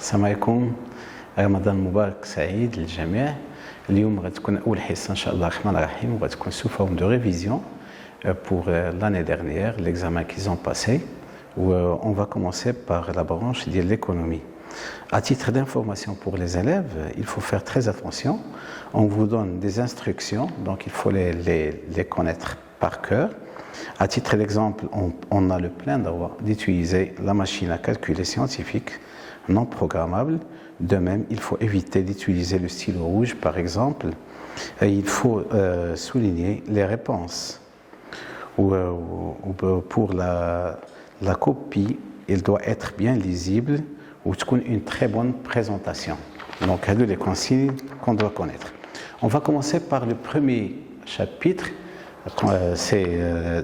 السلام عليكم. رمضان مبارك سعيد للجميع. اليوم غتكون أول حصة إن شاء الله الرحمن الرحيم وغتكون sous forme de révision pour l'année dernière, l'examen qu'ils ont passé. Où on va commencer par la branche de l'économie. À titre d'information pour les élèves, il faut faire très attention. On vous donne des instructions, donc il faut les connaître par cœur. À titre d'exemple, on a le plein droit d'utiliser la machine à calculer scientifique non programmable. De même, il faut éviter d'utiliser le stylo rouge, par exemple. Et il faut souligner les réponses. Pour la copie, il doit être bien lisible ou une très bonne présentation. Donc, il y a les consignes qu'on doit connaître. On va commencer par le premier chapitre. C'est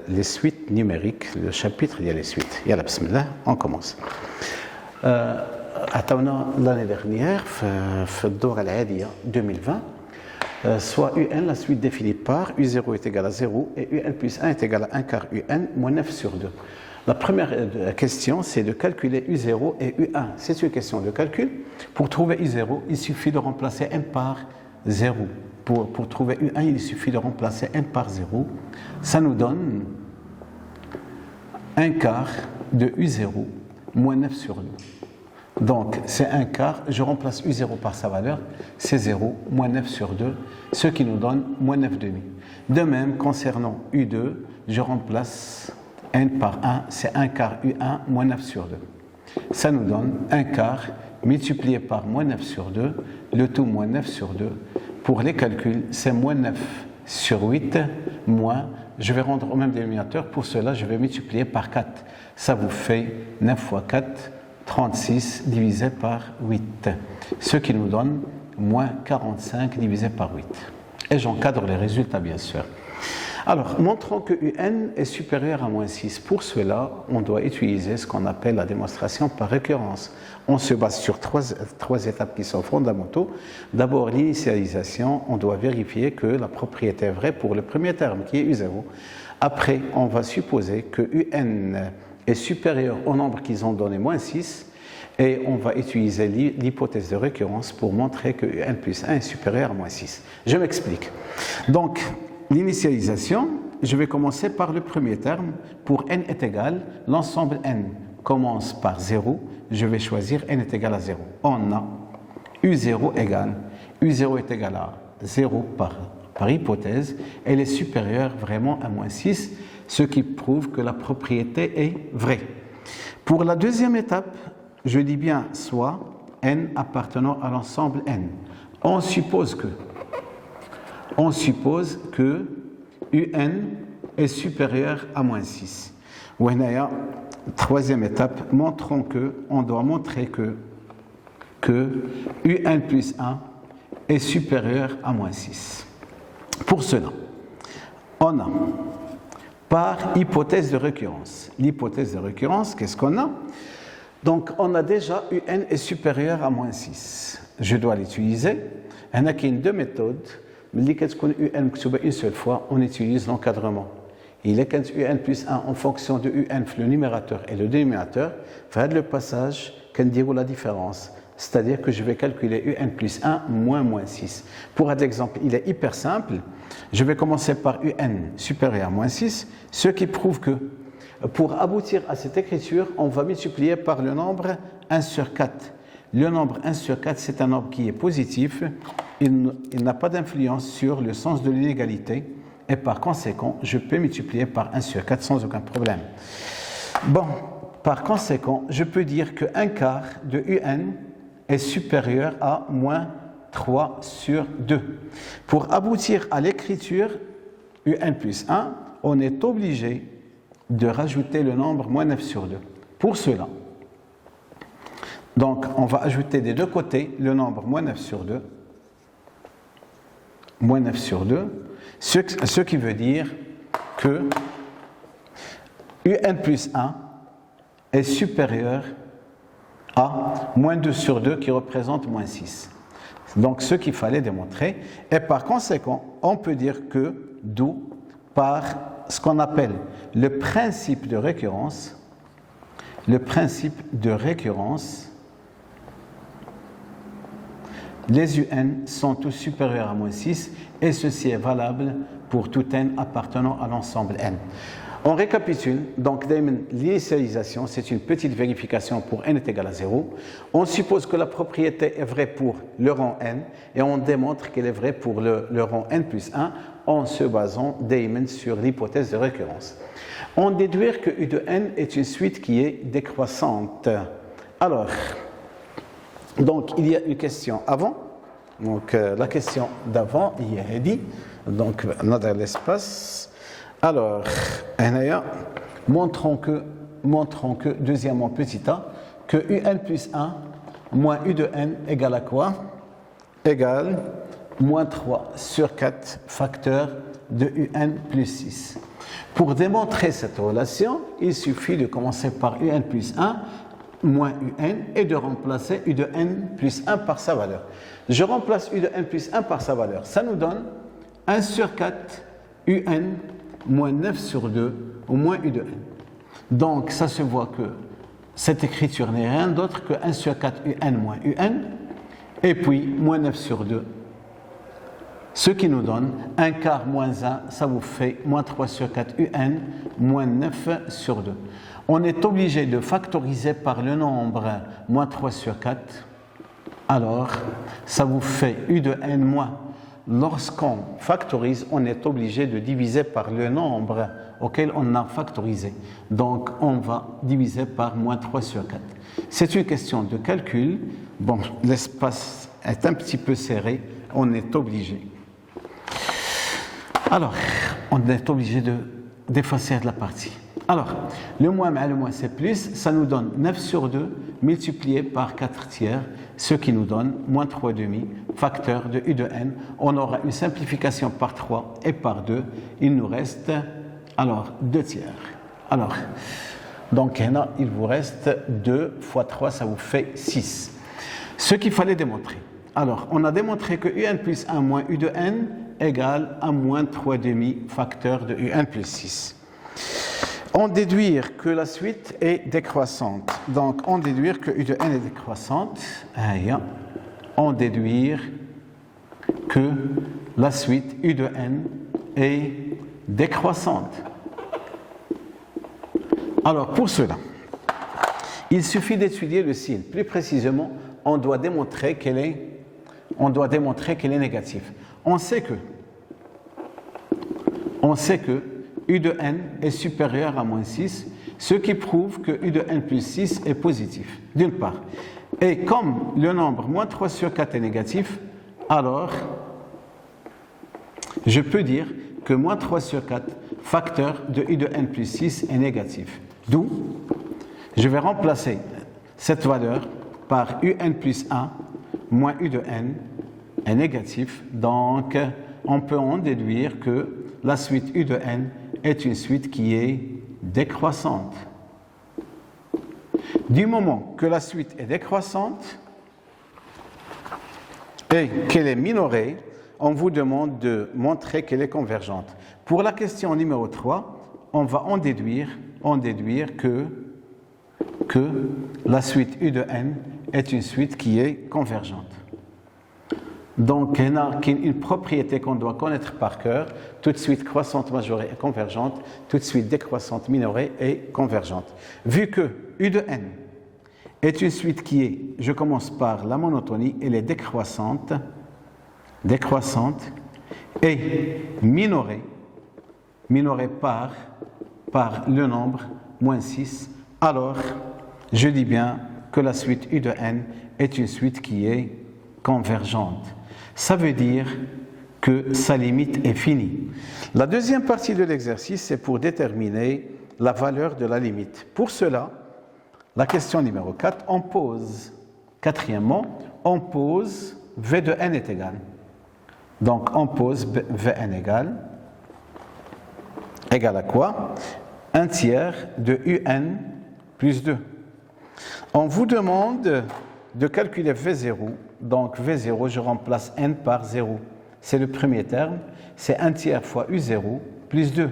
les suites numériques. Le chapitre, il y a les suites. Yalla, bismillah, on commence. L'année dernière, في الدورة العادية 2020, soit UN, la suite définie par U0 est égal à 0 et UN plus 1 est égal à 1 quart UN moins 9 sur 2. La première question, c'est de calculer U0 et U1. C'est une question de calcul. Pour trouver U0, il suffit de remplacer 1 par 0. Pour trouver U1, il suffit de remplacer 1 par 0. Ça nous donne 1 quart de U0 moins 9 sur 2. Donc, c'est 1 quart, je remplace U0 par sa valeur, c'est 0, moins 9 sur 2, ce qui nous donne moins 9 demi. De même, concernant U2, je remplace n par 1, c'est 1 quart U1, moins 9 sur 2. Ça nous donne 1 quart multiplié par moins 9 sur 2, le tout moins 9 sur 2. Pour les calculs, c'est moins 9 sur 8, moins, je vais rendre au même dénominateur, pour cela, je vais multiplier par 4. Ça vous fait 9 fois 4, 36 divisé par 8, ce qui nous donne moins 45 divisé par 8. Et j'encadre les résultats, bien sûr. Alors, montrons que UN est supérieur à moins 6. Pour cela, on doit utiliser ce qu'on appelle la démonstration par récurrence. On se base sur trois étapes qui sont fondamentaux. D'abord, l'initialisation, on doit vérifier que la propriété est vraie pour le premier terme, qui est U0. Après, on va supposer que UN est supérieur au nombre qu'ils ont donné, moins 6, et on va utiliser l'hypothèse de récurrence pour montrer que n plus 1 est supérieur à moins 6. Je m'explique. Donc, l'initialisation, je vais commencer par le premier terme. Pour n est égal, l'ensemble n commence par 0, je vais choisir n est égal à 0. On a U0 égale, U0 est égal à 0 par hypothèse, elle est supérieure vraiment à moins 6, ce qui prouve que la propriété est vraie. Pour la deuxième étape, je dis bien soit n appartenant à l'ensemble n. On suppose que un est supérieur à moins 6. Troisième étape, on doit montrer que un plus 1 est supérieur à moins 6. Pour cela, on a par hypothèse de récurrence. L'hypothèse de récurrence, qu'est-ce qu'on a? Donc, on a déjà UN est supérieur à moins 6. Je dois l'utiliser. Il y a deux méthodes. Mais quand UN une seule fois, on utilise l'encadrement. Il est quand UN plus 1 en fonction de UN, le numérateur et le dénominateur, faire le passage, qu'on dit la différence. C'est-à-dire que je vais calculer UN plus 1 moins 6. Pour un exemple, il est hyper simple. Je vais commencer par UN supérieur à moins 6, ce qui prouve que pour aboutir à cette écriture, on va multiplier par le nombre 1 sur 4. Le nombre 1 sur 4, c'est un nombre qui est positif. Il n'a pas d'influence sur le sens de l'inégalité. Et par conséquent, je peux multiplier par 1 sur 4 sans aucun problème. Bon, par conséquent, je peux dire que 1 quart de UN est supérieur à moins 3 sur 2. Pour aboutir à l'écriture UN plus 1, on est obligé de rajouter le nombre moins 9 sur 2. Pour cela, donc on va ajouter des deux côtés le nombre moins 9 sur 2, moins 9 sur 2, ce qui veut dire que UN plus 1 est supérieur à moins 2 sur 2 qui représente moins 6. Donc ce qu'il fallait démontrer, et par conséquent, on peut dire que d'où par ce qu'on appelle le principe de récurrence les UN sont tous supérieurs à moins 6 et ceci est valable pour tout n appartenant à l'ensemble n. On récapitule, donc l'initialisation, c'est une petite vérification pour n est égal à 0. On suppose que la propriété est vraie pour le rang n et on démontre qu'elle est vraie pour le rang n plus 1 en se basant sur l'hypothèse de récurrence. On déduit que U de n est une suite qui est décroissante. Alors, donc il y a une question avant. Donc la question d'avant, il y a dit, donc on a dans l'espace. Alors, montrons que, deuxièmement, petit a, que UN plus 1 moins U de n égale à quoi? Égale moins 3 sur 4 facteur de UN plus 6. Pour démontrer cette relation, il suffit de commencer par UN plus 1 moins UN et de remplacer U de n plus 1 par sa valeur. Je remplace U de n plus 1 par sa valeur. Ça nous donne 1 sur 4 UN moins 9 sur 2 ou moins U de n. Donc, ça se voit que cette écriture n'est rien d'autre que 1 sur 4 UN moins UN et puis moins 9 sur 2. Ce qui nous donne 1 quart moins 1, ça vous fait moins 3 sur 4 UN moins 9 sur 2. On est obligé de factoriser par le nombre moins 3 sur 4. Alors, ça vous fait U de n moins. Lorsqu'on factorise, on est obligé de diviser par le nombre auquel on a factorisé. Donc, on va diviser par moins 3 sur 4. C'est une question de calcul. Bon, l'espace est un petit peu serré. On est obligé. Alors, on est obligé d'effacer la partie. Alors, le moins mais le moins c'est plus, ça nous donne 9 sur 2 multiplié par 4 tiers, ce qui nous donne moins 3 demi, facteur de U de n. On aura une simplification par 3 et par 2. Il nous reste, alors, 2 tiers. Alors, donc, là, il vous reste 2 fois 3, ça vous fait 6. Ce qu'il fallait démontrer. Alors, on a démontré que UN plus 1 moins U de n égale à moins 3 demi, facteur de UN plus 6. On déduit que la suite est décroissante. Donc, on déduit que U de n est décroissante. On déduit que la suite U de n est décroissante. Alors, pour cela, il suffit d'étudier le signe. Plus précisément, on doit démontrer qu'elle est négative. On sait que U de n est supérieur à moins 6, ce qui prouve que U de n plus 6 est positif, d'une part. Et comme le nombre moins 3 sur 4 est négatif, alors je peux dire que moins 3 sur 4, facteur de U de n plus 6 est négatif. D'où, je vais remplacer cette valeur par UN plus 1 moins U de n est négatif. Donc, on peut en déduire que la suite U de n est une suite qui est décroissante. Du moment que la suite est décroissante et qu'elle est minorée, on vous demande de montrer qu'elle est convergente. Pour la question numéro 3, on va en déduire que la suite U de n est une suite qui est convergente. Donc, il y a une propriété qu'on doit connaître par cœur. Toute suite croissante majorée est convergente, toute suite décroissante minorée est convergente. Vu que U de n est une suite qui est, je commence par la monotonie, elle est décroissante et minorée par le nombre moins 6, alors je dis bien que la suite U de n est une suite qui est convergente. Ça veut dire que sa limite est finie. La deuxième partie de l'exercice, c'est pour déterminer la valeur de la limite. Pour cela, la question numéro 4, on pose, quatrièmement, on pose V de n est égal. Donc, on pose Vn égal à quoi? 1 tiers de Un plus 2. On vous demande de calculer V0. Donc, V0, je remplace n par 0. C'est le premier terme. C'est 1 tiers fois U0 plus 2.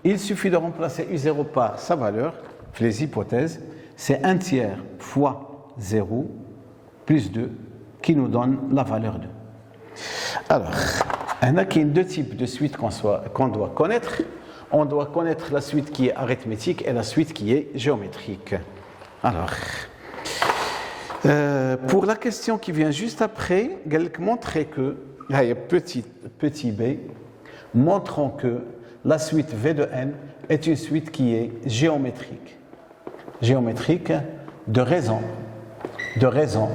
Il suffit de remplacer U0 par sa valeur, les hypothèses. C'est 1 tiers fois 0 plus 2 qui nous donne la valeur 2. Alors, il y a deux types de suites qu'on doit connaître. On doit connaître la suite qui est arithmétique et la suite qui est géométrique. Alors, pour la question qui vient juste après, montrer que, petit b, montrons que la suite V de n est une suite qui est géométrique. Géométrique de raison. De raison.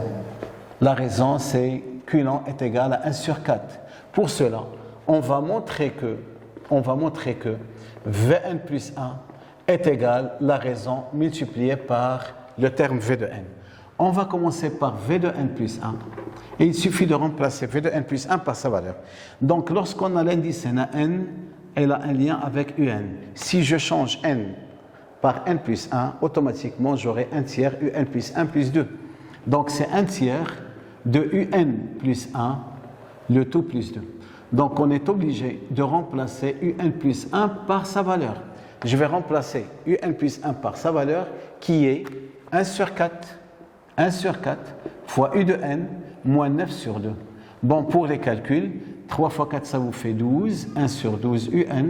La raison, c'est Q est égal à 1 sur 4. Pour cela, on va montrer que Vn plus 1 est égal à la raison multipliée par le terme V de n. On va commencer par V de n plus 1 et il suffit de remplacer V de n plus 1 par sa valeur. Donc lorsqu'on a l'indice n, elle a un lien avec un. Si je change n par n plus 1, automatiquement j'aurai 1 tiers un plus 1 plus 2. Donc c'est 1 tiers de un plus 1, le tout plus 2. Donc on est obligé de remplacer un plus 1 par sa valeur. Je vais remplacer un plus 1 par sa valeur qui est 1 sur 4 fois u de n moins 9 sur 2. Bon, pour les calculs, 3 fois 4 ça vous fait 12, 1 sur 12 un,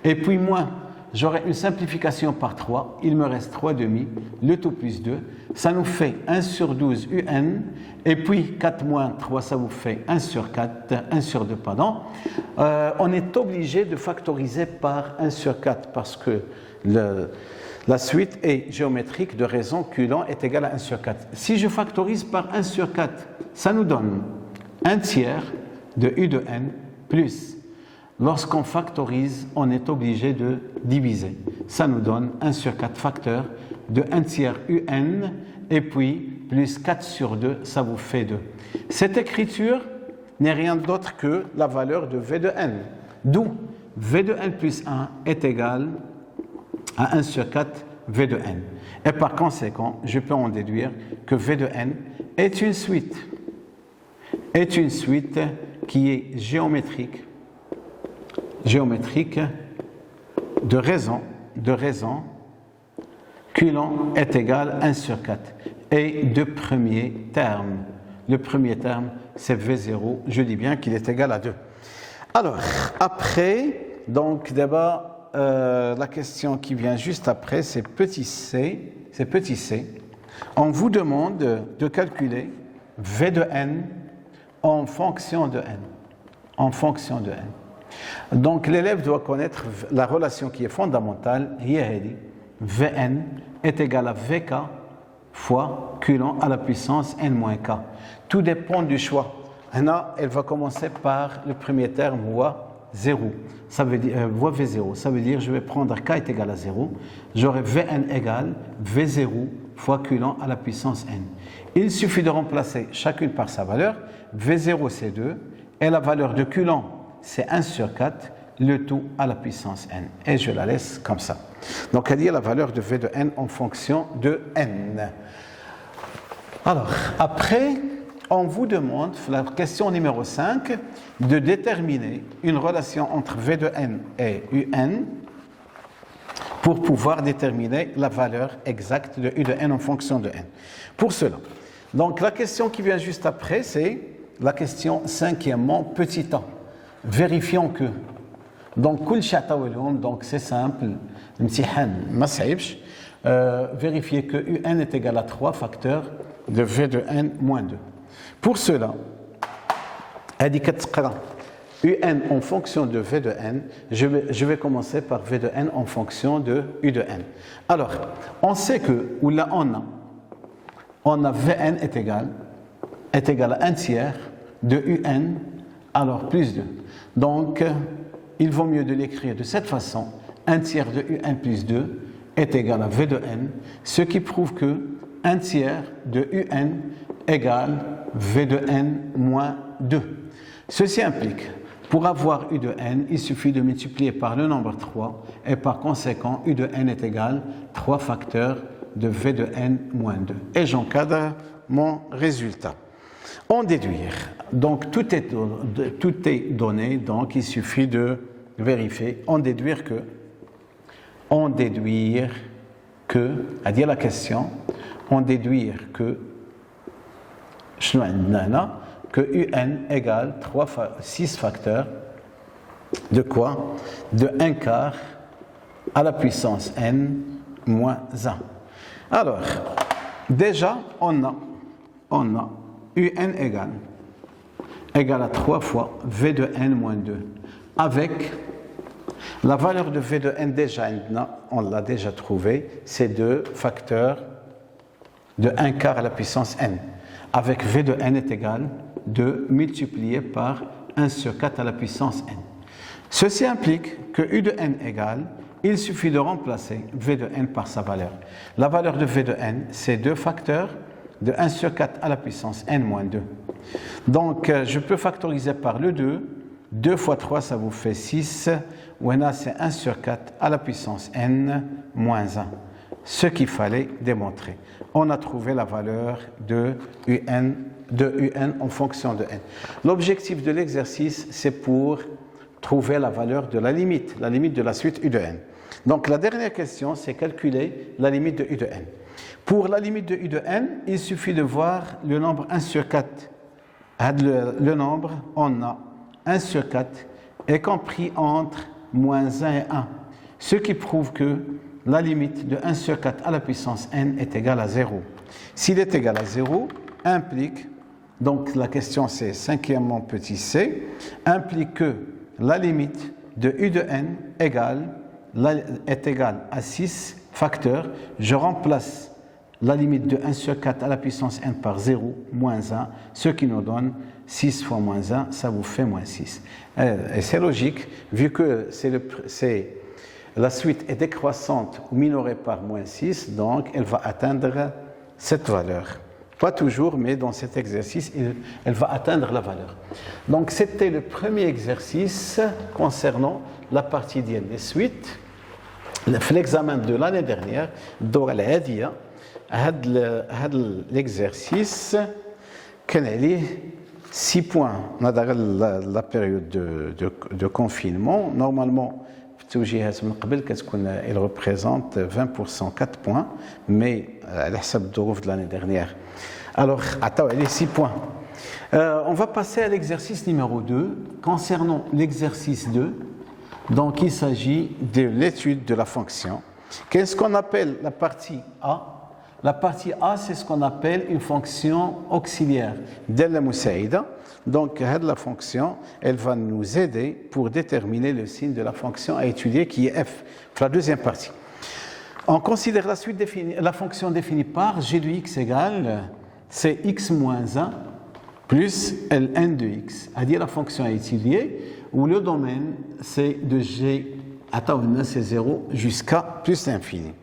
et puis moins, j'aurai une simplification par 3, il me reste 3 demi, le tout plus 2, ça nous fait 1 sur 12 un, et puis 4 moins 3 ça vous fait 1 sur 4, 1 sur 2, pardon. On est obligé de factoriser par 1 sur 4 parce que la suite est géométrique de raison Q est égal à 1 sur 4. Si je factorise par 1 sur 4, ça nous donne 1 tiers de u de n plus. Lorsqu'on factorise, on est obligé de diviser. Ça nous donne 1 sur 4 facteur de 1 tiers un et puis plus 4 sur 2, ça vous fait 2. Cette écriture n'est rien d'autre que la valeur de v de n. D'où v de n plus 1 est égal à 1 sur 4 v de n. Et par conséquent, je peux en déduire que v de n est une suite qui est géométrique de raison Q est égal à 1 sur 4 et de premier terme. Le premier terme, c'est V0, je dis bien qu'il est égal à 2. Alors, après, donc d'abord, la question qui vient juste après, c'est petit c. On vous demande de calculer V de n en fonction de n. Donc l'élève doit connaître la relation qui est fondamentale, Vn est égal à Vk fois Q à la puissance n-k. Tout dépend du choix. Là, elle va commencer par le premier terme, voie 0. Ça veut dire, voie V0. Ça veut dire, je vais prendre k est égal à 0. J'aurai Vn égale V0 fois Q à la puissance n. Il suffit de remplacer chacune par sa valeur. V0 c'est 2 et la valeur de Q c'est 1 sur 4, le tout à la puissance n. Et je la laisse comme ça. Donc, elle dit la valeur de V de n en fonction de n. Alors, après, on vous demande, la question numéro 5, de déterminer une relation entre V de n et un pour pouvoir déterminer la valeur exacte de u de n en fonction de n. Pour cela, donc la question qui vient juste après, c'est la question cinquièmement, petit a. Vérifions que, donc c'est simple, vérifier que un est égal à 3 facteurs de v de n moins 2. Pour cela, un en fonction de v de n, je vais commencer par v de n en fonction de u de n. Alors, on sait que, ou là on a vn est égal à 1 tiers de un, alors plus 2. Donc, il vaut mieux de l'écrire de cette façon. 1 tiers de un plus 2 est égal à v de n, ce qui prouve que 1 tiers de un égale v de n moins 2. Ceci implique, pour avoir u de n, il suffit de multiplier par le nombre 3 et par conséquent, u de n est égal à 3 facteurs de v de n moins 2. Et j'encadre mon résultat. En déduire, donc tout est donné, donc il suffit de vérifier, en déduire que, à dire la question, en déduire que شنو عندنا هنا que UN égale 6 facteurs de quoi? De 1 quart à la puissance n moins 1. Alors, déjà, on a UN égale à 3 fois V de n moins 2. Avec la valeur de V de n déjà, on l'a déjà trouvé, c'est 2 facteurs de 1 quart à la puissance n. Avec V de n est égal 2 multiplié par 1 sur 4 à la puissance n. Ceci implique que U de n égale, il suffit de remplacer V de n par sa valeur. La valeur de V de n, c'est 2 facteurs de 1 sur 4 à la puissance n moins 2. Donc, je peux factoriser par le 2. 2 fois 3, ça vous fait 6. Ou là, c'est 1 sur 4 à la puissance n moins 1. Ce qu'il fallait démontrer. On a trouvé la valeur de UN en fonction de n. L'objectif de l'exercice, c'est pour trouver la valeur de la limite de la suite U de n. Donc la dernière question, c'est calculer la limite de U de n. Pour la limite de U de n, il suffit de voir le nombre 1 sur 4. Le nombre, on a 1 sur 4 est compris entre moins 1 et 1. Ce qui prouve que la limite de 1 sur 4 à la puissance n est égale à 0. S'il est égal à 0, implique, donc la question c'est cinquièmement petit c, implique que la limite de U de n est égale à 6 facteurs. Je remplace la limite de 1 sur 4 à la puissance n par 0, moins 1, ce qui nous donne 6 fois moins 1, ça vous fait moins 6. Et c'est logique, vu que la suite est décroissante ou minorée par moins 6, donc elle va atteindre cette valeur. Pas toujours, mais dans cet exercice, elle va atteindre la valeur. Donc c'était le premier exercice concernant la partie ديال les suites. في l'examen de l'année dernière, الدورة العادية, هذا l'exercice كان عليه 6 points. On a la période de confinement. Normalement, il représente 20%, 4 points, mais à la de l'année dernière. Alors, les 6 points. On va passer à l'exercice numéro 2. Concernant l'exercice 2, donc il s'agit de l'étude de la fonction. Qu'est-ce qu'on appelle la partie A? La partie A, c'est ce qu'on appelle une fonction auxiliaire d'El Moussaïda. Donc, la fonction, elle va nous aider pour déterminer le signe de la fonction à étudier qui est f. Pour la deuxième partie. On considère la fonction définie par g de x égale c'est x moins 1 plus ln de x. C'est-à-dire la fonction à étudier où le domaine c'est de g, c'est 0 jusqu'à plus l'infini.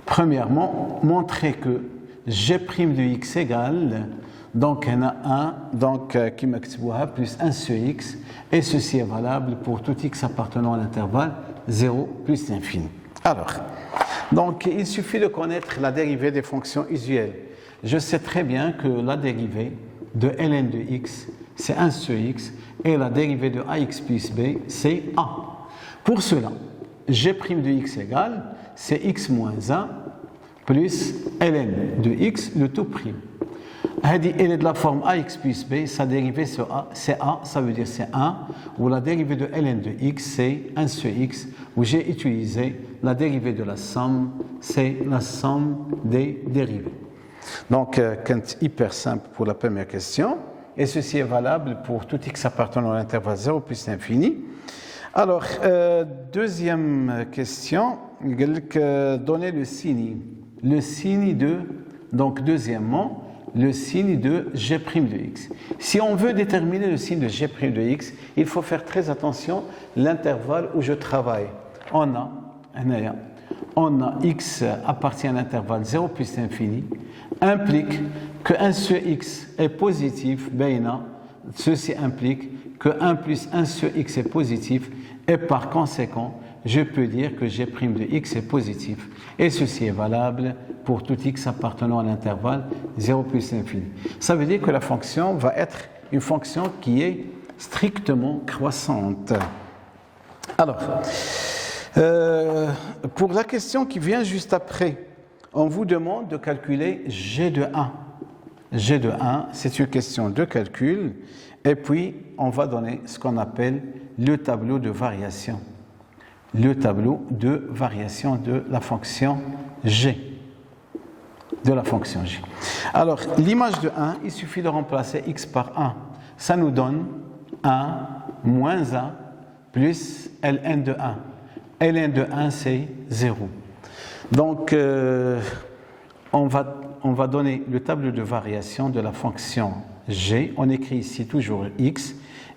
Premièrement, montrer que g' de x égale, donc on a 1, donc qui m'expose plus 1 sur x, et ceci est valable pour tout x appartenant à l'intervalle 0 plus l'infini. Alors, donc il suffit de connaître la dérivée des fonctions usuelles. Je sais très bien que la dérivée de ln de x, c'est 1 sur x, et la dérivée de ax plus b, c'est a. Pour cela, g' de x égale, c'est x moins 1 plus ln de x, le tout prime. Elle est de la forme ax plus b, sa dérivée c'est a, ça veut dire c'est 1, ou la dérivée de ln de x c'est 1 sur x, où j'ai utilisé la dérivée de la somme, c'est la somme des dérivées. Donc, c'est hyper simple pour la première question, et ceci est valable pour tout x appartenant à l'intervalle 0 plus l'infini. Alors, deuxième question, donner le signe de, donc deuxièmement, le signe de g' de x. Si on veut déterminer le signe de g' de x, il faut faire très attention à l'intervalle où je travaille. On a x appartient à l'intervalle 0 plus l'infini, implique que 1 sur x est positif, ceci implique que 1 plus 1 sur x est positif, et par conséquent, je peux dire que g' de x est positif. Et ceci est valable pour tout x appartenant à l'intervalle 0 plus l'infini. Ça veut dire que la fonction va être une fonction qui est strictement croissante. Alors, pour la question qui vient juste après, on vous demande de calculer G de 1. G de 1, c'est une question de calcul. Et puis, on va donner ce qu'on appelle le tableau de variation. Le tableau de variation de la fonction G. De la fonction G. Alors, l'image de 1, il suffit de remplacer x par 1. Ça nous donne 1 moins 1 plus ln de 1. ln de 1, c'est 0. Donc, on va donner le tableau de variation de la fonction G. On écrit ici toujours x.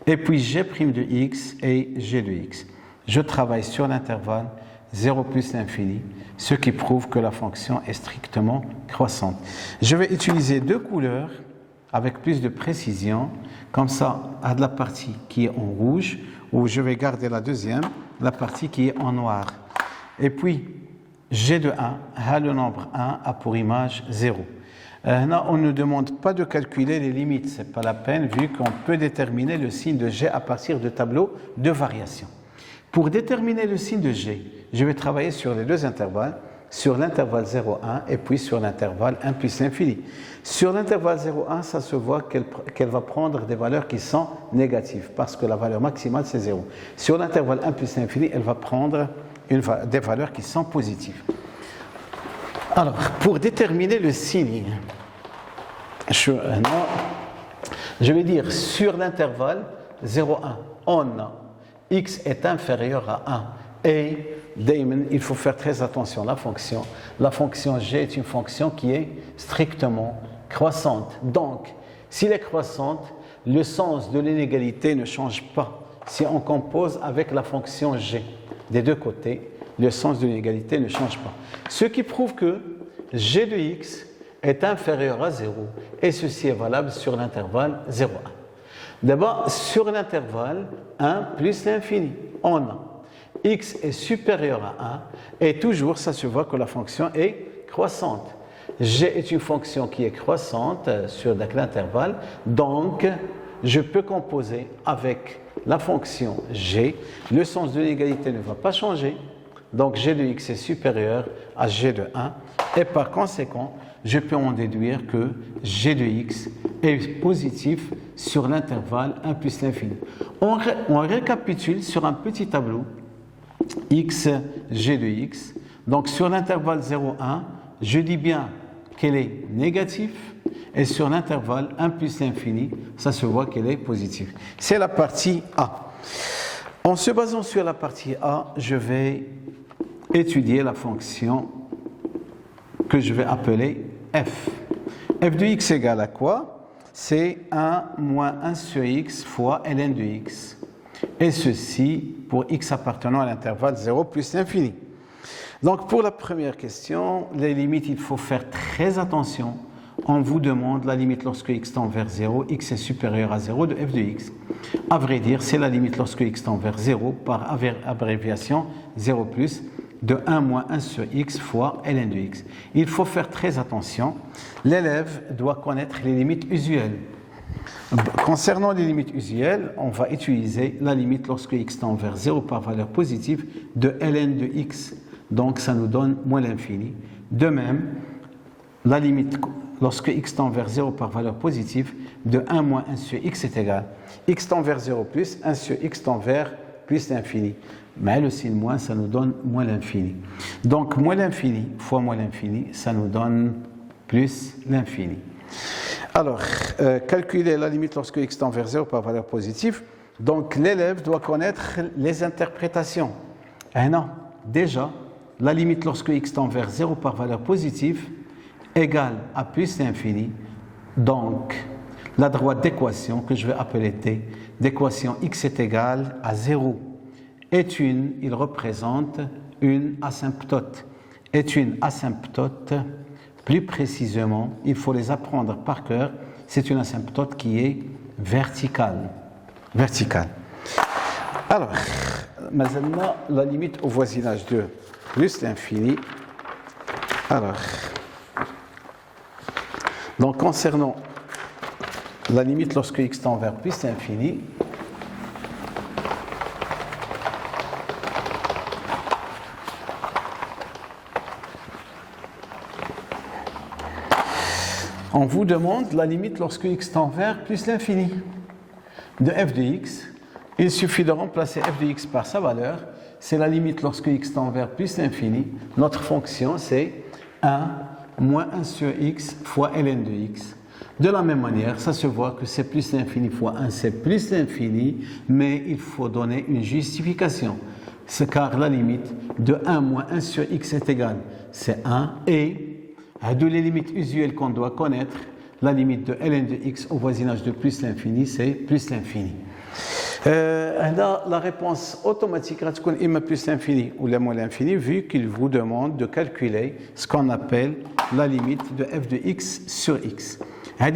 Et puis G' de x et G de x. Je travaille sur l'intervalle 0 plus l'infini, ce qui prouve que la fonction est strictement croissante. Je vais utiliser deux couleurs avec plus de précision, comme ça, à la partie qui est en rouge, ou je vais garder la deuxième, la partie qui est en noir. Et puis, G de 1, le nombre 1 a pour image 0. Là, on ne demande pas de calculer les limites, ce n'est pas la peine, vu qu'on peut déterminer le signe de G à partir de tableaux de variation. Pour déterminer le signe de G, je vais travailler sur les deux intervalles, sur l'intervalle 0,1 et puis sur l'intervalle 1 plus l'infini. Sur l'intervalle 0,1, ça se voit qu'elle va prendre des valeurs qui sont négatives, parce que la valeur maximale, c'est 0. Sur l'intervalle 1 plus l'infini, elle va prendre des valeurs qui sont positives. Alors, pour déterminer le signe, je vais dire sur l'intervalle 0,1, on a x est inférieur à 1. Et il faut faire très attention, la fonction g est une fonction qui est strictement croissante. Donc, s'il est croissante, le sens de l'inégalité ne change pas. Si on compose avec la fonction g des deux côtés, le sens de l'inégalité ne change pas. Ce qui prouve que g de x est inférieur à 0, et ceci est valable sur l'intervalle 0,1. D'abord, sur l'intervalle 1 plus l'infini, on a x est supérieur à 1, et toujours, ça se voit que la fonction est croissante. G est une fonction qui est croissante sur l'intervalle, donc je peux composer avec la fonction g. Le sens de l'égalité ne va pas changer, donc g de x est supérieur à g de 1, et par conséquent, je peux en déduire que g de x est positif sur l'intervalle 1 plus l'infini. On récapitule sur un petit tableau x, g de x. Donc sur l'intervalle 0,1, je dis bien qu'elle est négative, et sur l'intervalle 1 plus l'infini, ça se voit qu'elle est positive. C'est la partie A. En se basant sur la partie A, je vais étudier la fonction que je vais appeler f. f de x égale à quoi? C'est 1 moins 1 sur x fois ln de x. Et ceci pour x appartenant à l'intervalle 0 plus l'infini. Donc pour la première question, les limites, il faut faire très attention. On vous demande la limite lorsque x tend vers 0, x est supérieur à 0 de f de x. À vrai dire, c'est la limite lorsque x tend vers 0 par abréviation 0 plus de 1 moins 1 sur x fois ln de x. Il faut faire très attention. L'élève doit connaître les limites usuelles. Concernant les limites usuelles, on va utiliser la limite lorsque x tend vers 0 par valeur positive de ln de x. Donc ça nous donne moins l'infini. De même, la limite lorsque x tend vers 0 par valeur positive de 1 moins 1 sur x est égal. X tend vers 0 plus 1 sur x tend vers plus l'infini. Mais le signe moins, ça nous donne moins l'infini. Donc moins l'infini fois moins l'infini, ça nous donne plus l'infini. Alors, calculer la limite lorsque x tend vers 0 par valeur positive. Donc l'élève doit connaître les interprétations. Eh non, déjà, la limite lorsque x tend vers 0 par valeur positive égale à plus l'infini. Donc, la droite d'équation que je vais appeler t, d'équation x est égale à 0, il représente une asymptote. Est une asymptote, plus précisément, il faut les apprendre par cœur, c'est une asymptote qui est verticale. Alors, maintenant, la limite au voisinage de plus l'infini. Alors, donc concernant la limite lorsque x tend vers plus l'infini, On vous demande la limite lorsque x tend vers plus l'infini de f de x. Il suffit de remplacer f de x par sa valeur. C'est la limite lorsque x tend vers plus l'infini. Notre fonction, c'est 1 moins 1 sur x fois ln de x. De la même manière, ça se voit que c'est plus l'infini fois 1, c'est plus l'infini, mais il faut donner une justification. C'est car la limite de 1 moins 1 sur x est égale, c'est 1, et de les limites usuelles qu'on doit connaître, la limite de ln de x au voisinage de plus l'infini, c'est plus l'infini. La réponse automatique est plus l'infini ou moins l'infini, vu qu'il vous demande de calculer ce qu'on appelle la limite de f de x sur x. La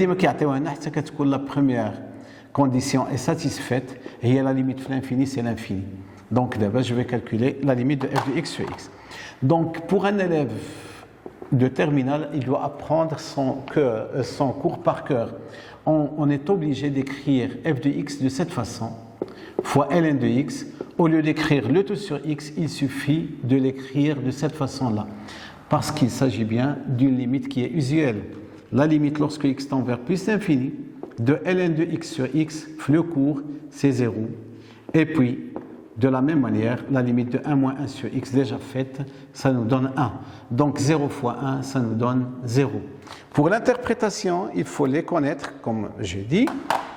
première condition est satisfaite et la limite de l'infini, c'est l'infini. Donc d'abord, je vais calculer la limite de f de x sur x. Donc pour un élève de terminale, il doit apprendre son cours par cœur. On est obligé d'écrire f de x de cette façon, fois ln de x. Au lieu d'écrire le tout sur x, il suffit de l'écrire de cette façon-là, parce qu'il s'agit bien d'une limite qui est usuelle. La limite lorsque x tend vers plus l'infini de ln de x sur x, le cours, c'est 0. Et puis, de la même manière, la limite de 1 moins 1 sur x déjà faite, ça nous donne 1. Donc 0 fois 1, ça nous donne 0. Pour l'interprétation, il faut les connaître, comme je dis,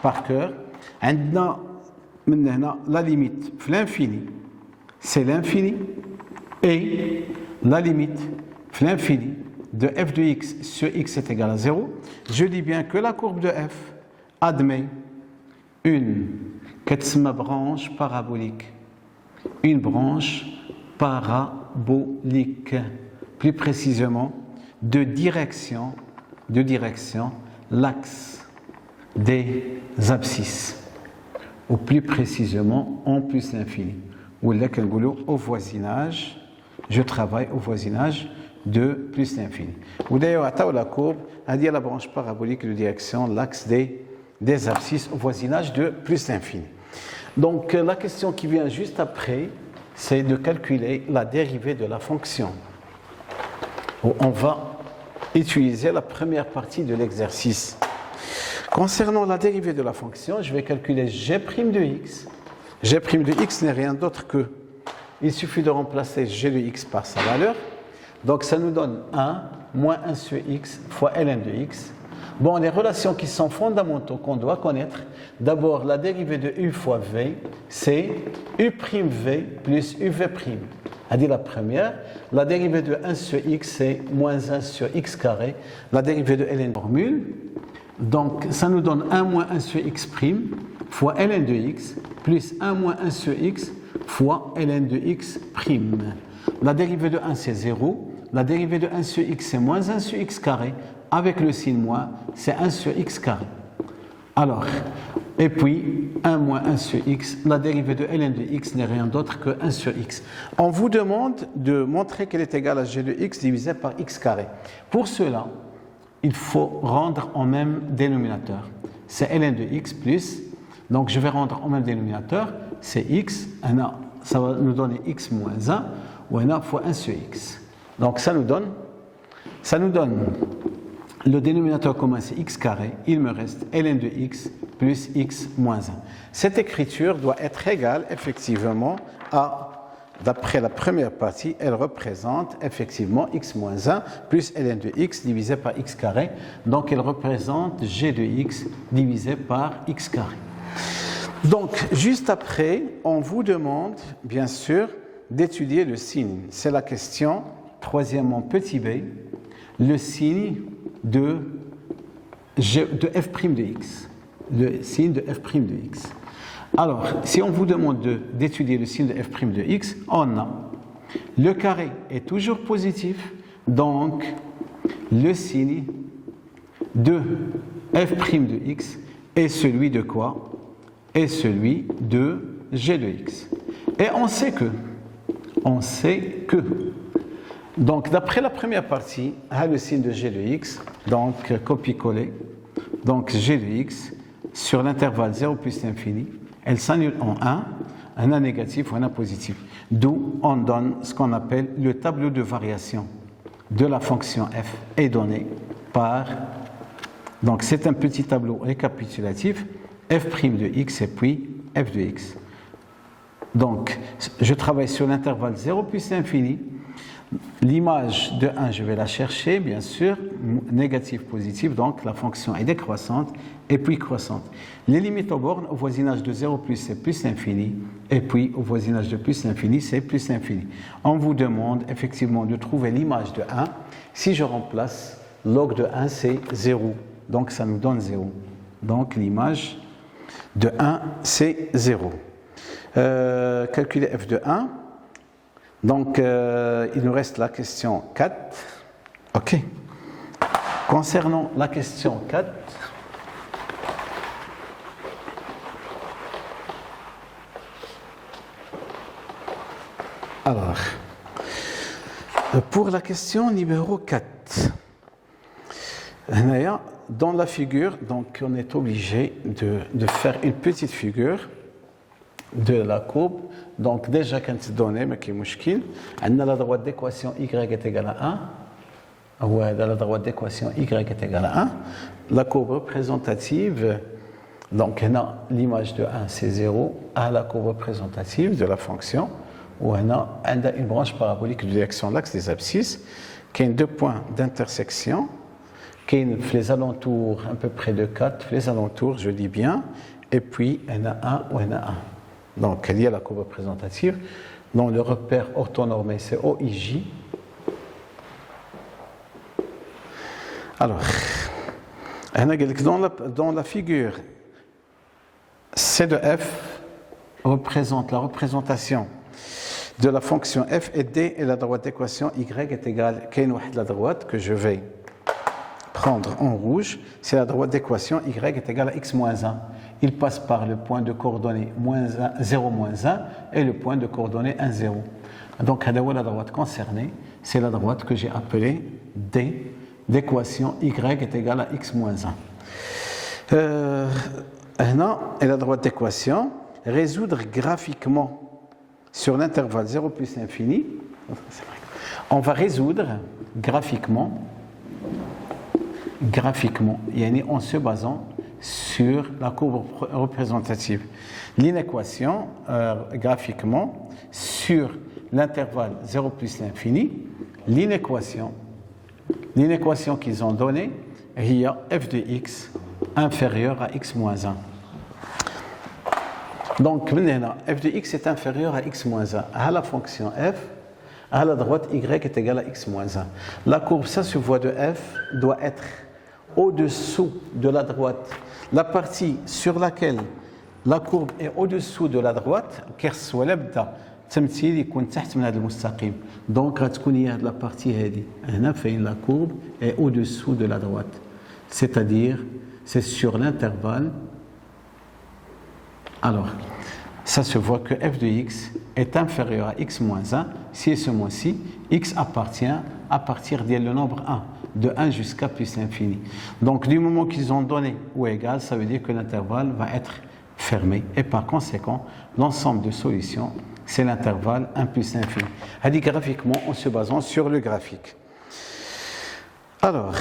par cœur. La limite l'infini, c'est l'infini, et la limite l'infini de f de x sur x est égal à 0. Je dis bien que la courbe de f admet une branche parabolique. Une branche parabolique, plus précisément de direction l'axe des abscisses, ou plus précisément en plus l'infini, ou là au voisinage, je travaille au voisinage de plus l'infini. Ou d'ailleurs, la courbe a dit la branche parabolique de direction l'axe des abscisses au voisinage de plus l'infini. Donc la question qui vient juste après, c'est de calculer la dérivée de la fonction. On va utiliser la première partie de l'exercice. Concernant la dérivée de la fonction, je vais calculer g' de x. G' de x n'est rien d'autre que, il suffit de remplacer g de x par sa valeur. Donc ça nous donne 1 moins 1 sur x fois ln de x. Bon, les relations qui sont fondamentaux qu'on doit connaître, d'abord la dérivée de u fois v, c'est u'v plus uv'. C'est-à-dire la première, la dérivée de 1 sur x, c'est moins 1 sur x carré, la dérivée de ln formule. Donc ça nous donne 1 moins 1 sur x' fois ln de x plus 1 moins 1 sur x fois ln de x'. La dérivée de 1 c'est 0, la dérivée de 1 sur x c'est moins 1 sur x carré, avec le signe moins, c'est 1 sur x carré. Alors, et puis 1 moins 1 sur x, la dérivée de ln de x n'est rien d'autre que 1 sur x. On vous demande de montrer qu'elle est égale à g de x divisé par x carré. Pour cela, il faut rendre en même dénominateur. C'est ln de x plus, donc je vais rendre en même dénominateur, c'est x, ça va nous donner x moins 1, ou 1 fois 1 sur x. Donc ça nous donne le dénominateur commun c'est x carré, il me reste ln de x plus x moins 1. Cette écriture doit être égale effectivement à, d'après la première partie, elle représente effectivement x moins 1 plus ln de x divisé par x carré, donc elle représente g de x divisé par x carré. Donc juste après, on vous demande bien sûr d'étudier le signe. C'est la question, troisièmement petit b, le signe de f' de x, le signe de f' de x. Alors, si on vous demande d'étudier le signe de f' de x, on a le carré est toujours positif, donc le signe de f' de x est celui de quoi? Est celui de g de x. Et on sait que donc, d'après la première partie, le signe de g de x, donc copier-coller, donc g de x sur l'intervalle 0 plus l'infini, elle s'annule en 1 A négatif ou un A positif. D'où on donne ce qu'on appelle le tableau de variation de la fonction f est donné par Donc c'est un petit tableau récapitulatif, f' de x et puis f de x. Donc je travaille sur l'intervalle 0 plus l'infini. L'image de 1, je vais la chercher, bien sûr, négative, positive, donc la fonction est décroissante et puis croissante. Les limites aux bornes, au voisinage de 0 plus, c'est plus l'infini, et puis au voisinage de plus l'infini, c'est plus l'infini. On vous demande effectivement de trouver l'image de 1. Si je remplace, log de 1, c'est 0, donc ça nous donne 0. Donc l'image de 1, c'est 0. Calculer f de 1. Donc, il nous reste la question 4. OK. Concernant la question 4, alors, pour la question numéro 4, dans la figure, donc on est obligé de faire une petite figure de la courbe. Donc déjà quand c'est donné, mais qui est mouchkil, on a la droite d'équation y est égale à 1. Ouais, la droite d'équation y est égale à 1. La courbe représentative, donc on a l'image de 1, c'est 0, à la courbe représentative de la fonction, où on a une branche parabolique de direction l'axe des abscisses, qui a deux points d'intersection, qui est les alentours, à peu près de 4, les alentours, je dis bien, et puis on a 1 ou on a 1. Donc, il y a la courbe représentative, dont le repère orthonormé, c'est OIJ. Alors, dans la figure, C de f représente la représentation de la fonction f et d et la droite d'équation y est égale à la droite que je vais prendre en rouge, c'est la droite d'équation y est égale à x moins 1. Il passe par le point de coordonnées 0 moins 1 et le point de coordonnées 1, 0. Donc, la droite concernée, c'est la droite que j'ai appelée D, d'équation y est égale à x moins 1. Et la droite d'équation, résoudre graphiquement sur l'intervalle 0 plus l'infini. On va résoudre graphiquement, en se basant sur la courbe représentative. L'inéquation, graphiquement, sur l'intervalle 0 plus l'infini, l'inéquation qu'ils ont donnée, il y a f de x inférieur à x moins 1. Donc, f de x est inférieur à x moins 1. À la fonction f, à la droite, y est égal à x moins 1. La courbe, ça se voit de f, doit être au-dessous de la droite. La partie sur laquelle la courbe est au-dessous de la droite, donc la partie la courbe est au-dessous de la droite, c'est-à-dire c'est sur l'intervalle. Alors, ça se voit que f de x est inférieur à x moins 1 si et ce mois-ci x appartient à partir du nombre 1, de 1 jusqu'à plus l'infini. Donc, du moment qu'ils ont donné ou égal, ça veut dire que l'intervalle va être fermé et par conséquent, l'ensemble de solutions, c'est l'intervalle 1 plus l'infini. C'est-à-dire graphiquement en se basant sur le graphique. Alors,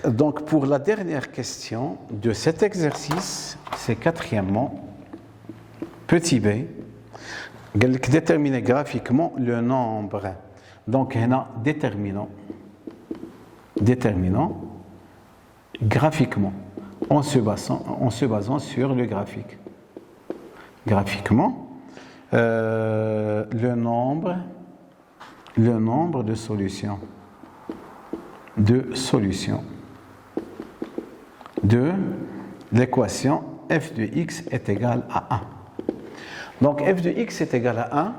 donc pour la dernière question de cet exercice, c'est quatrièmement, petit b, déterminer graphiquement le nombre. Donc, on a déterminant graphiquement en se basant sur le graphique. Graphiquement, le nombre de solutions de l'équation f de x est égal à 1. Donc f de x est égal à 1,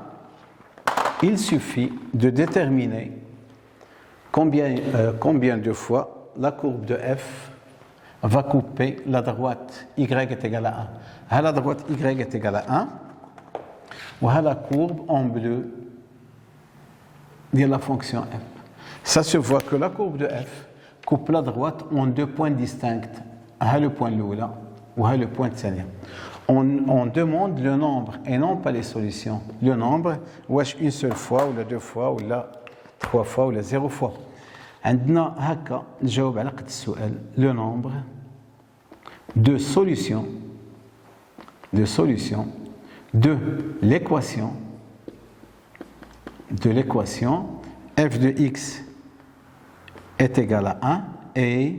il suffit de déterminer combien de fois la courbe de f va couper la droite y est égale à 1. À la droite y est égale à 1, ou à la courbe en bleu de la fonction f. Ça se voit que la courbe de f coupe la droite en deux points distincts. À le point là ou à le point tsania. On demande le nombre et non pas les solutions. Le nombre, wesh une seule fois, ou la deux fois, ou la trois fois, ou la 0 fois. عندنا هكا نجاوب على قد السؤال. Le nombre de solution de l'équation f de x est égal à 1 et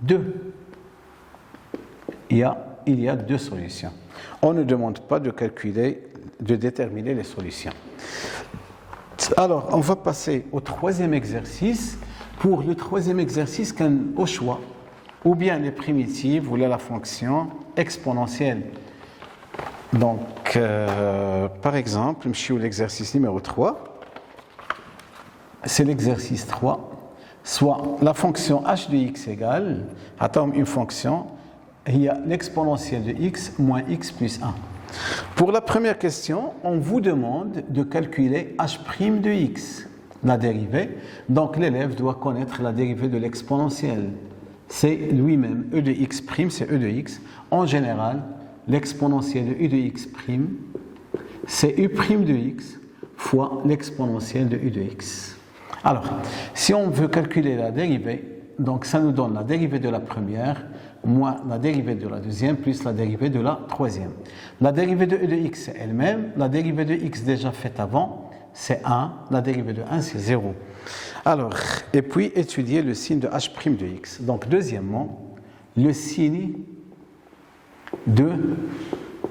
2. Il y a deux solutions. On ne demande pas de déterminer les solutions. Alors, on va passer au troisième exercice. Pour le troisième exercice, au choix, ou bien les primitives, ou la fonction exponentielle. Donc, par exemple, l'exercice numéro 3, c'est l'exercice 3, soit la fonction h de x égale, attends, une fonction, il y a l'exponentielle de x moins x plus 1. Pour la première question, on vous demande de calculer h' de x, la dérivée. Donc l'élève doit connaître la dérivée de l'exponentielle. C'est lui-même, e de x', c'est e de x. En général, l'exponentielle de u de x', c'est u' de x fois l'exponentielle de u de x. Alors, si on veut calculer la dérivée, donc ça nous donne la dérivée de la première moins la dérivée de la deuxième plus la dérivée de la troisième. La dérivée de e de x c'est elle-même, la dérivée de x déjà faite avant c'est 1, la dérivée de 1 c'est 0. Alors, et puis étudier le signe de h' de x. Donc deuxièmement, le signe de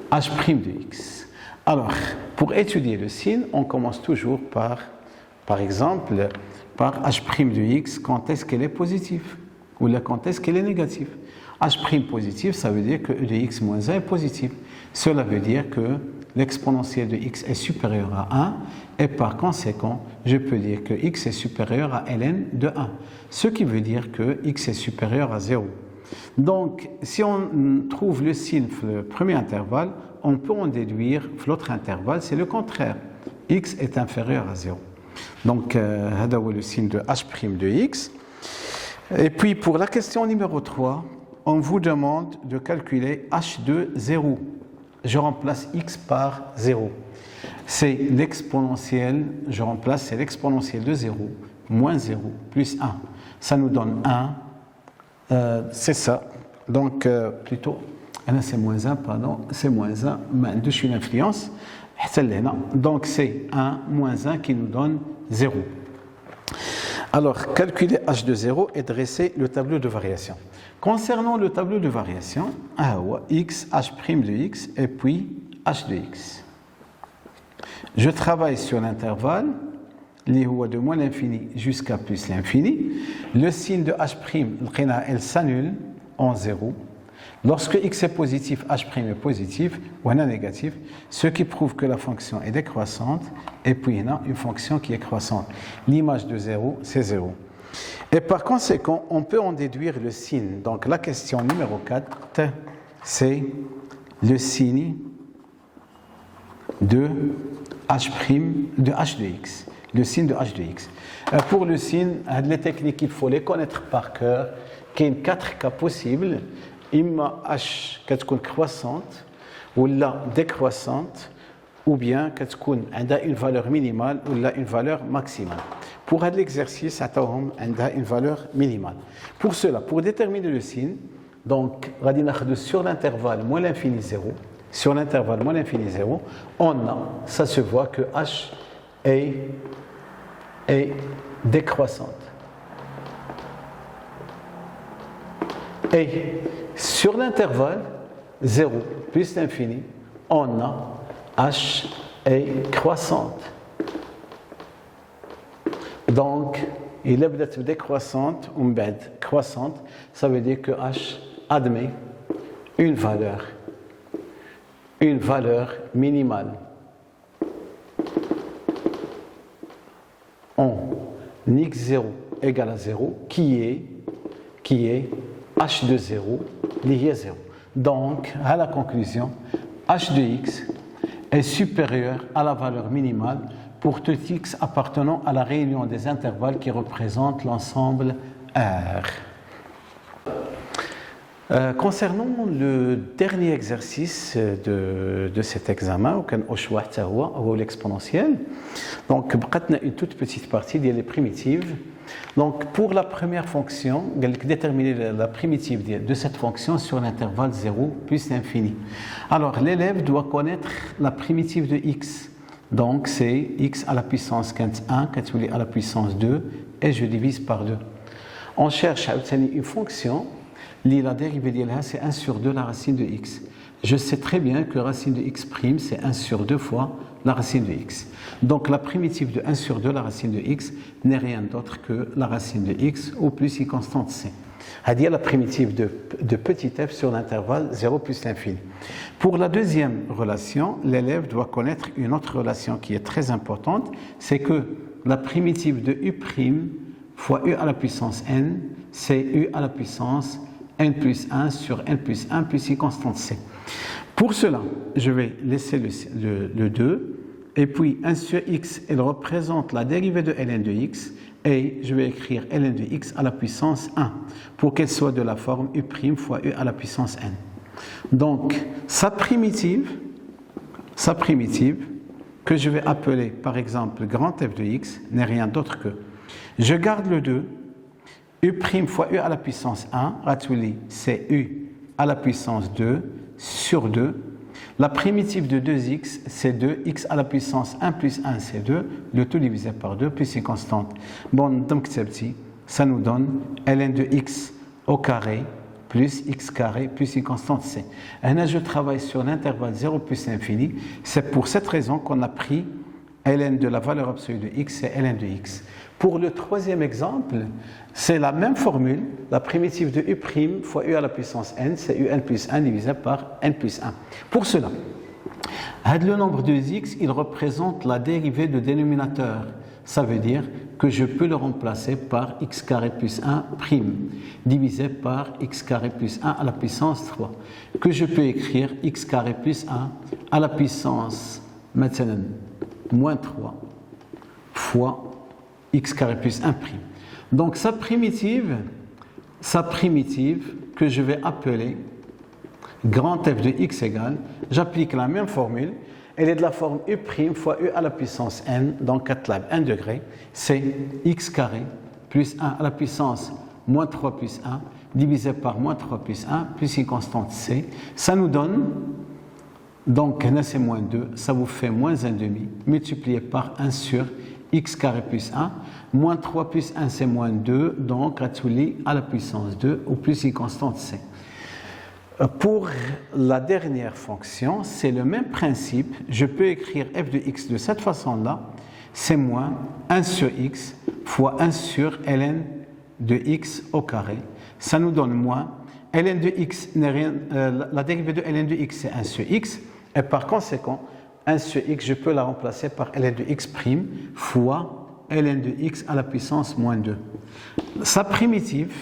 h' de x. Alors, pour étudier le signe, on commence toujours par exemple, par h' de x quand est-ce qu'elle est positive ou là quand est-ce qu'elle est négative. H' positif, ça veut dire que e de x moins 1 est positif. Cela veut dire que l'exponentielle de x est supérieure à 1 et par conséquent, je peux dire que x est supérieur à ln de 1. Ce qui veut dire que x est supérieur à 0. Donc, si on trouve le signe le premier intervalle, on peut en déduire l'autre intervalle, c'est le contraire. X est inférieur à 0. Donc, c'est le signe de h' de x. Et puis, pour la question numéro 3, on vous demande de calculer h de 0. Je remplace x par 0. C'est l'exponentielle, c'est l'exponentielle de 0, moins 0, plus 1. Ça nous donne 1, c'est ça. Donc, plutôt, c'est moins 1, pardon, c'est moins 1, je suis une influence. Donc, c'est 1 moins 1 qui nous donne 0. Alors, calculer h de 0 et dresser le tableau de variation. Concernant le tableau de variation, x, h' de x et puis h de x. Je travaille sur l'intervalle, de moins l'infini jusqu'à plus l'infini. Le signe de h', elle s'annule en 0. Lorsque x est positif, h' est positif ou négatif, ce qui prouve que la fonction est décroissante, et puis il y a une fonction qui est croissante. L'image de 0, c'est 0. Et par conséquent, on peut en déduire le signe. Donc la question numéro 4, c'est le signe de h' de x. Le signe de h de x. Pour le signe, les techniques, il faut les connaître par cœur, qu'il y a 4 cas possibles. Imma h كتكون croissante ou la décroissante ou bien كتكون عندها une valeur minimale ou là une valeur maximale. Pour l'exercice, عطاوهم عندها une valeur minimale. Pour cela, pour déterminer le signe, donc غادي ناخذ sur l'intervalle moins l'infini 0, sur l'intervalle moins l'infini 0, ça se voit que h est décroissante. Et sur l'intervalle 0 plus l'infini, on a h est croissante. Donc, il est décroissante ou croissante, ça veut dire que h admet une valeur minimale. En x0 égale à 0, qui est h de 0 lié à 0. Donc, à la conclusion, h de x est supérieur à la valeur minimale pour tout x appartenant à la réunion des intervalles qui représentent l'ensemble R. Concernant le dernier exercice de cet examen, au choix ou l'exponentielle, donc une toute petite partie des primitives. Donc, pour la première fonction, déterminer la primitive de cette fonction sur l'intervalle 0 plus l'infini. Alors, l'élève doit connaître la primitive de x. Donc, c'est x à la puissance 1, calculé à la puissance 2, et je divise par 2. On cherche à obtenir une fonction, la dérivée d'elle, c'est 1 sur 2 la racine de x. Je sais très bien que la racine de x', c'est 1 sur 2 fois la racine de x. Donc la primitive de 1 sur 2 la racine de x n'est rien d'autre que la racine de x ou plus une constante c. C'est-à-dire la primitive de petit f sur l'intervalle 0 plus l'infini. Pour la deuxième relation, l'élève doit connaître une autre relation qui est très importante, c'est que la primitive de u' fois u à la puissance n, c'est u à la puissance n plus 1 sur n plus 1 plus une constante c. Pour cela, je vais laisser le 2, et puis 1 sur x, il représente la dérivée de ln de x, et je vais écrire ln de x à la puissance 1, pour qu'elle soit de la forme u' fois u à la puissance n. Donc, sa primitive, que je vais appeler par exemple grand f de x, n'est rien d'autre que, je garde le 2, u' fois u à la puissance 1, c'est u à la puissance 2 sur 2. La primitive de 2x, c'est 2, x à la puissance 1 plus 1, c'est 2, le tout divisé par 2, plus une constante. Bon, donc ça nous donne ln de x au carré plus x carré plus une constante c. Et là, je travaille sur l'intervalle 0 plus l'infini. C'est pour cette raison qu'on a pris ln de la valeur absolue de x, c'est ln de x. Pour le troisième exemple, c'est la même formule, la primitive de u' fois u à la puissance n, c'est un plus 1 divisé par n plus 1. Pour cela, le nombre de x, il représente la dérivée de dénominateur. Ça veut dire que je peux le remplacer par x carré plus 1 prime, divisé par x carré plus 1 à la puissance 3, que je peux écrire x carré plus 1 à la puissance maintenant moins 3 fois x carré plus 1 prime. Donc sa primitive que je vais appeler grand f de x égale, j'applique la même formule, elle est de la forme u' fois u à la puissance n, donc 4 lab 1 degré, c'est x carré plus 1 à la puissance moins 3 plus 1, divisé par moins 3 plus 1, plus une constante c. Ça nous donne, donc là c'est moins 2, ça vous fait moins 1 demi, multiplié par 1 sur x carré plus 1, moins 3 plus 1 c'est moins 2, donc à la puissance 2 ou plus une constante c. Pour la dernière fonction, c'est le même principe, je peux écrire f de x de cette façon-là, c'est moins 1 sur x fois 1 sur ln de x au carré, ça nous donne moins, ln de x n'est rien, la dérivée de ln de x c'est 1 sur x, et par conséquent, 1 sur x, je peux la remplacer par ln de x' fois ln de x à la puissance moins 2. Sa primitive,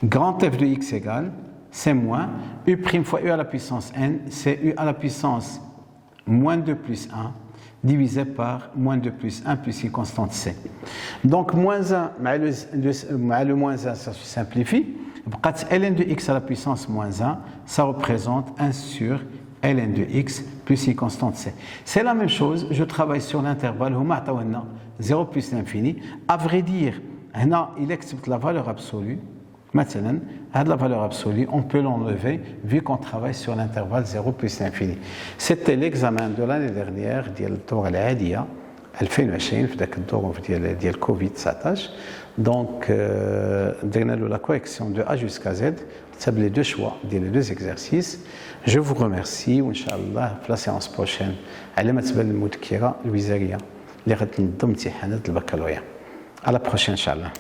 grand f de x égale, c'est moins u' fois u à la puissance n, c'est u à la puissance moins 2 plus 1, divisé par moins 2 plus 1 plus une constante c. Donc moins 1, le moins 1, ça se simplifie. ln de x à la puissance moins 1, ça représente 1 sur ln de x plus une constante c. C'est la même chose, je travaille sur l'intervalle 0 plus l'infini. À vrai dire, il accepte la valeur absolue. Maintenant, à la valeur absolue, on peut l'enlever vu qu'on travaille sur l'intervalle 0 plus l'infini. C'était l'examen de l'année dernière ديال الدورة العادية 2020 في ذاك الدور ديال كوفيد 19. Donc, درنا له la correction de A jusqu'à Z, c'est les deux choix, les deux exercices. Je vous remercie وإنشاءالله في la séance prochaine على ما تبان المذكرة الوزارية اللي غتنظم امتحانات البكالوريا. À la prochaine, Inch'Allah.